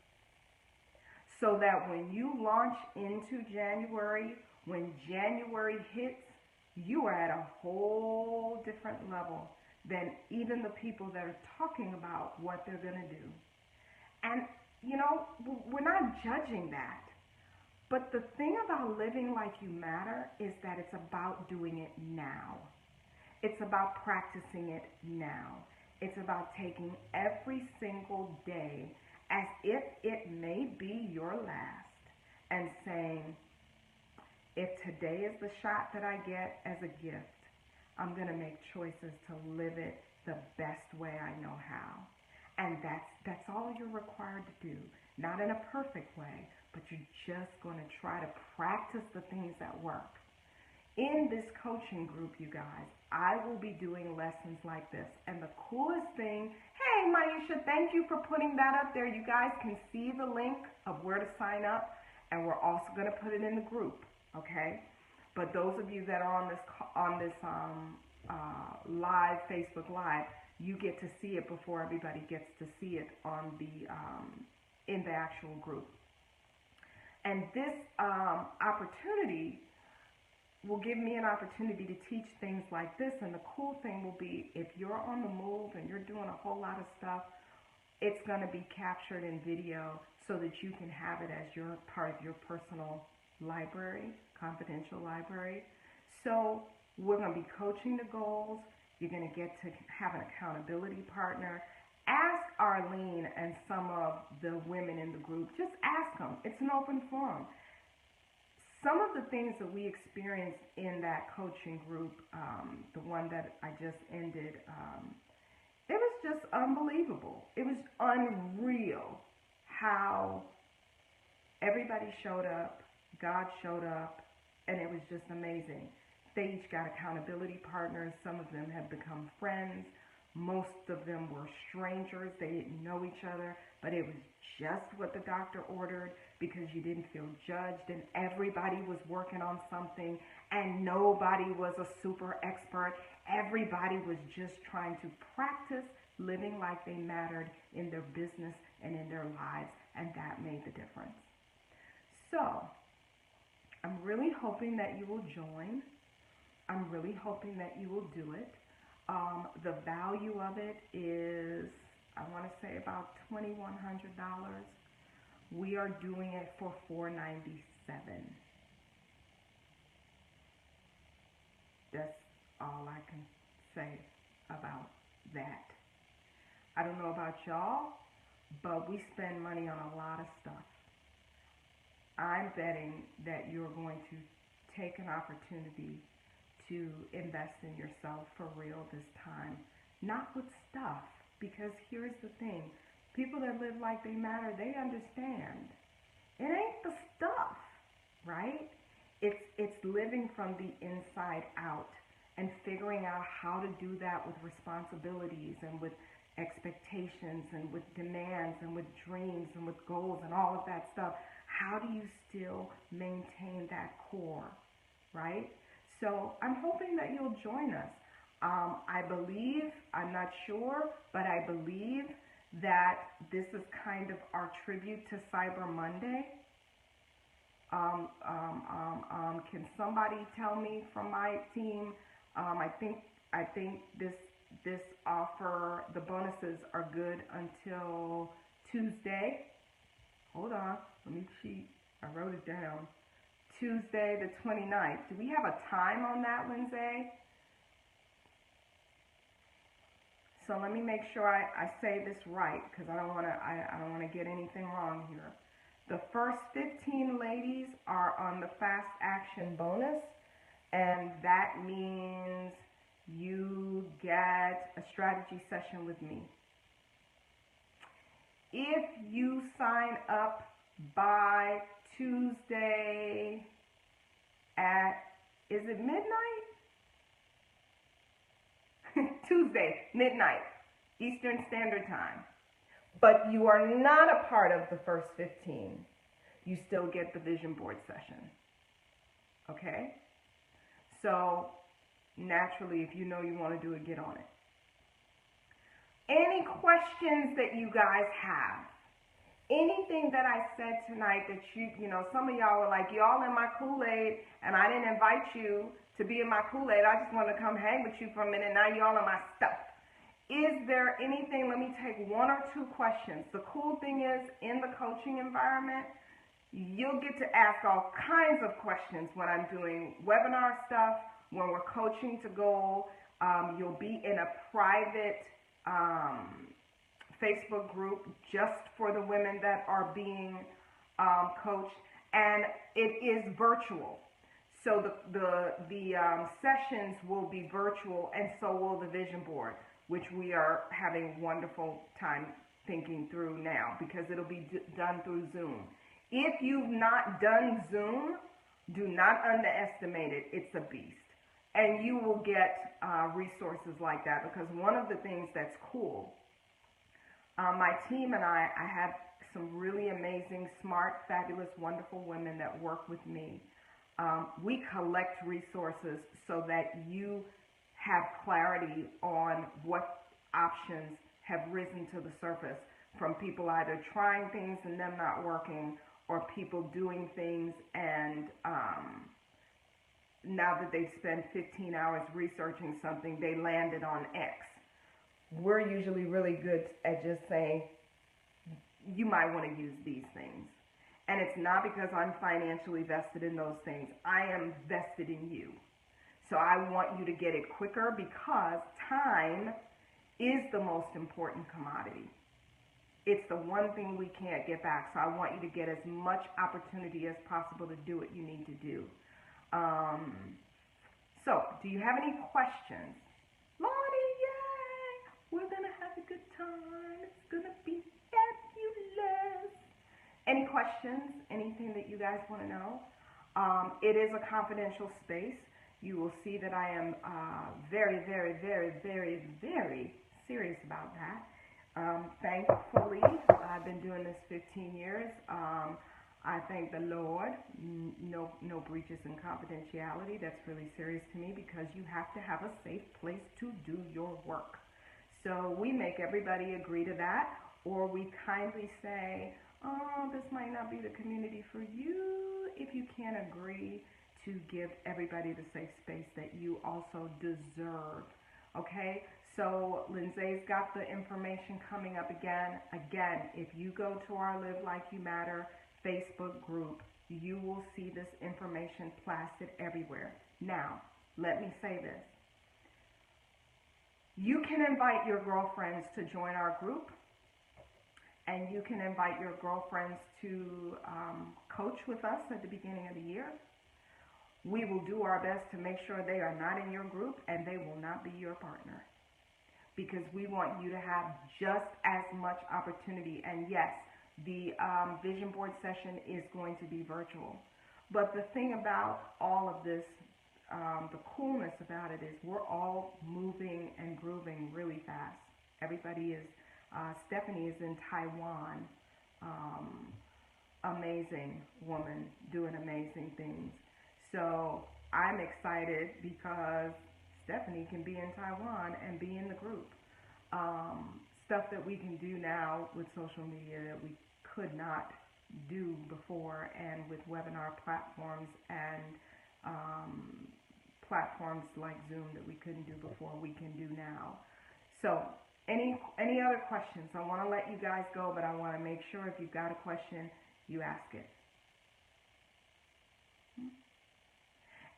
So that when you launch into January, when January hits, you are at a whole different level than even the people that are talking about what they're going to do. And, you know, we're not judging that. But the thing about living like you matter is that it's about doing it now. It's about practicing it now. It's about taking every single day as if it may be your last and saying, if today is the shot that I get as a gift, I'm going to make choices to live it the best way I know how. And that's all you're required to do. Not in a perfect way, but you're just going to try to practice the things that work. In this coaching group, you guys, I will be doing lessons like this. And the coolest thing, hey, Maisha, thank you for putting that up there. You guys can see the link of where to sign up, and we're also going to put it in the group, okay? But those of you that are on this live, Facebook Live, you get to see it before everybody gets to see it on the in the actual group. And this opportunity will give me an opportunity to teach things like this. And the cool thing will be, if you're on the move and you're doing a whole lot of stuff, it's going to be captured in video so that you can have it as your part of your personal library, confidential library. So we're going to be coaching the goals. You're going to get to have an accountability partner. Ask Arlene and some of the women in the group. Just ask them. It's an open forum. Some of the things that we experienced in that coaching group, the one that I just ended, it was just unbelievable. It was unreal how everybody showed up, God showed up, and it was just amazing. They each got accountability partners. Some of them have become friends. Most of them were strangers. They didn't know each other, but it was just what the doctor ordered because you didn't feel judged, and everybody was working on something, and nobody was a super expert. Everybody was just trying to practice living like they mattered in their business and in their lives, and that made the difference. So I'm really hoping that you will join. I'm really hoping that you will do it. The value of it is, I want to say, about $2,100. We are doing it for $497. That's all I can say about that. I don't know about y'all, but we spend money on a lot of stuff. I'm betting that you're going to take an opportunity to invest in yourself for real this time not with stuff. Because here's the thing, people that live like they matter, they understand. It ain't the stuff, right? It's living from the inside out and figuring out how to do that with responsibilities and with expectations and with demands and with dreams and with goals and all of that stuff. How do you still maintain that core, right? So I'm hoping that you'll join us. I believe, I'm not sure, but I believe that this is kind of our tribute to Cyber Monday. Can somebody tell me from my team? I think this offer, the bonuses are good until Tuesday. Hold on, let me cheat. I wrote it down. Tuesday the 29th. Do we have a time on that, Lindsay? So let me make sure I say this right, because I don't want to get anything wrong here. The first 15 ladies are on the fast action bonus, and that means you get a strategy session with me. If you sign up by Tuesday at, is it midnight? Tuesday, midnight, Eastern Standard Time. But you are not a part of the first 15. You still get the vision board session. Okay? So, naturally, if you know you want to do it, get on it. Any questions that you guys have? Anything that I said tonight that you know, some of y'all were like, y'all in my Kool-Aid, and I didn't invite you to be in my Kool-Aid. I just wanted to come hang with you for a minute. Now y'all in my stuff. Is there anything, let me take one or two questions. The cool thing is, in the coaching environment, you'll get to ask all kinds of questions when I'm doing webinar stuff, when we're coaching to goal. You'll be in a private Facebook group just for the women that are being coached, and it is virtual. So the sessions will be virtual, and so will the vision board, which we are having a wonderful time thinking through now, because it'll be done through Zoom. If you've not done Zoom, do not underestimate it. It's a beast. And you will get resources like that, because one of the things that's cool, my team and I have some really amazing, smart, fabulous, wonderful women that work with me. We collect resources so that you have clarity on what options have risen to the surface from people either trying things and them not working, or people doing things and now that they've spent 15 hours researching something, they landed on X. We're usually really good at just saying, you might want to use these things. And it's not because I'm financially vested in those things. I am vested in you. So I want you to get it quicker, because time is the most important commodity. It's the one thing we can't get back. So I want you to get as much opportunity as possible to do what you need to do. So, do you have any questions? Lonnie, yay! We're going to have a good time. It's going to be fabulous. Any questions? Anything that you guys want to know? It is a confidential space. You will see that I am very, very, very, very, very serious about that. Thankfully, I've been doing this 15 years. I thank the Lord. No breaches in confidentiality. That's really serious to me, because you have to have a safe place to do your work. So we make everybody agree to that, or we kindly say, oh, this might not be the community for you, if you can't agree to give everybody the safe space that you also deserve. Okay? So Lindsay's got the information coming up again. Again, if you go to our Live Like You Matter Facebook group, you will see this information plastered everywhere. Now, let me say this. You can invite your girlfriends to join our group, and you can invite your girlfriends to coach with us at the beginning of the year. We will do our best to make sure they are not in your group and they will not be your partner. because we want you to have just as much opportunity. And yes, the vision board session is going to be virtual. But the thing about all of this, the coolness about it is we're all moving and grooving really fast. Everybody is, Stephanie is in Taiwan. Amazing woman doing amazing things. So I'm excited because Stephanie can be in Taiwan and be in the group. Stuff that we can do now with social media that we could not do before, and with webinar platforms and platforms like Zoom that we couldn't do before, we can do now. So any other questions? I want to let you guys go, but I want to make sure if you've got a question, you ask it.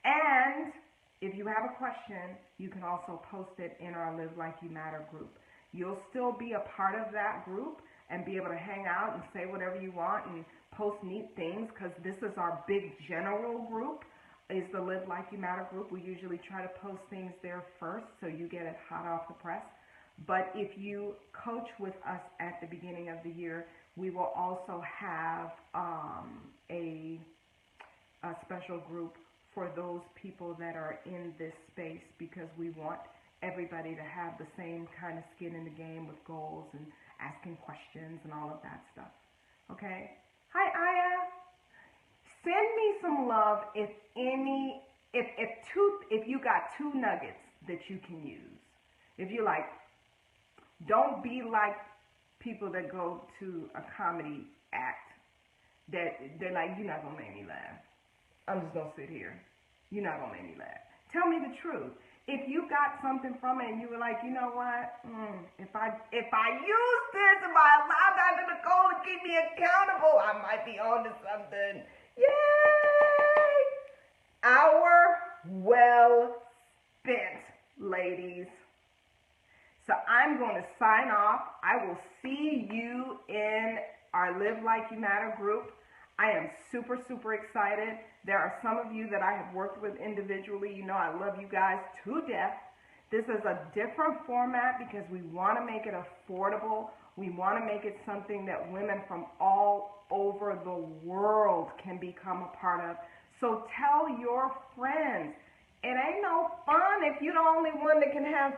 And if you have a question, you can also post it in our Live Like You Matter group. You'll still be a part of that group and be able to hang out and say whatever you want and post neat things, because this is our big general group, is the Live Like You Matter group. We usually try to post things there first so you get it hot off the press. But if you coach with us at the beginning of the year, we will also have a special group for those people that are in this space, because we want everybody to have the same kind of skin in the game with goals and asking questions and all of that stuff. Okay? Hi, Aya. Send me some love if you got 2 nuggets that you can use. If you like, don't be like people that go to a comedy act that they're like, you're not gonna make me laugh. I'm just gonna sit here. You're not gonna make me laugh. Tell me the truth. If you got something from it and you were like, you know what? If I use this, if I allow Dr. Nicole to keep me accountable, I might be on to something. Yay! Hour well spent, ladies. So I'm going to sign off. I will see you in our Live Like You Matter group. I am super, super excited. There are some of you that I have worked with individually. You know I love you guys to death. This is a different format because we want to make it affordable. We want to make it something that women from all over the world can become a part of. So tell your friends. It ain't no fun if you're the only one that can have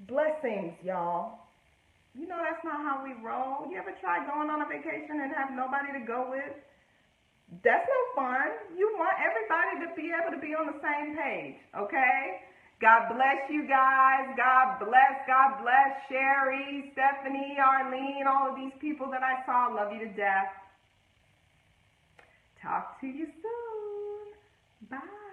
blessings, y'all. You know that's not how we roll. You ever try going on a vacation and have nobody to go with? That's no fun. You want everybody to be able to be on the same page, okay? God bless you guys. God bless Sherry, Stephanie, Arlene, all of these people that I saw. Love you to death. Talk to you soon. Bye.